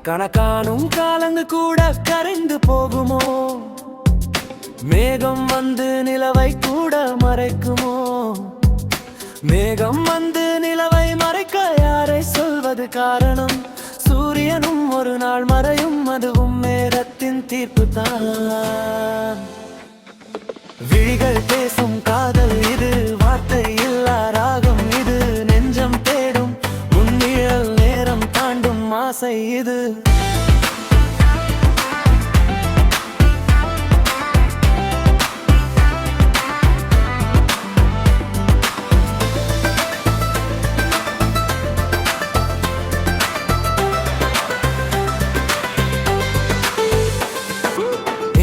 கணக்கானும் காலங்கள் கூட கரைந்து போகுமோ? மேகம் வந்து நிலவை கூட மறைக்குமோ? மேகம் வந்து நிலவை மறைக்க யாரை சொல்வது காரணம்? சூரியனும் ஒரு நாள் மறையும், அதுவும் நேரத்தின் தீர்ப்பு தான். விழிகள் பேசும் காதல் இது, வார்த்தை இல்லா ராகம் இது. நெஞ்சம் தேடும் உன்னிழல், நேரம் தாண்டும் ஆசை இது.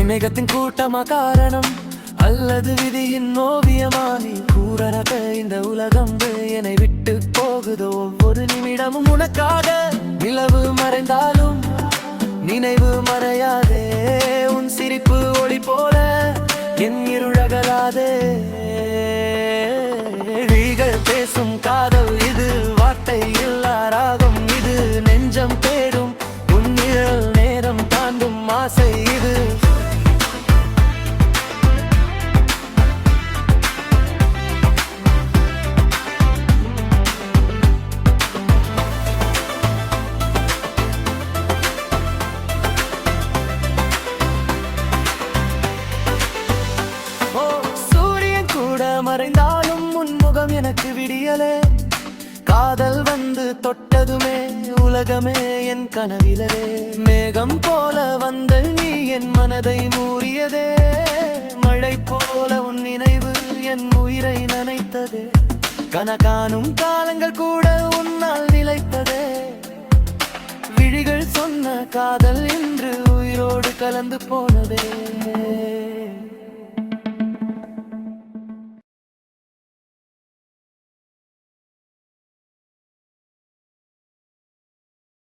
மேகத்தின் கூட்டமா காரணம், அல்லது விதியின் ஓவியமானி? கூறனக இந்த உலகம் என்னை விட்டு போகுதோ? ஒவ்வொரு நிமிடமும் உனக்காக. நிலவு மறைந்தாலும் நினைவு மறையாதே. உன் சிரிப்பு ஒளி போல என் இருழகலாதே. விழிகள் பேசும் காதல் இது, வார்த்தை இல்லா ராகம் இது. நெஞ்சம் தேடும் உன் நிழல், நேரம் தாண்டும் ஆசை இது. மறைந்தாலும் முன்முகம் எனக்கு விடியலே. காதல் வந்து தொட்டதுமே உலகமே என் கனவிலே. மேகம் போல வந்த நீ என் மனதை மூடியதே. மழை போல உன் நினைவு என் உயிரை நனைத்ததே. கணக்கானும் காலங்கள் கூட உன்னால் நிலைத்ததே. விழிகள் சொன்ன காதல் இன்று உயிரோடு கலந்து போனதே.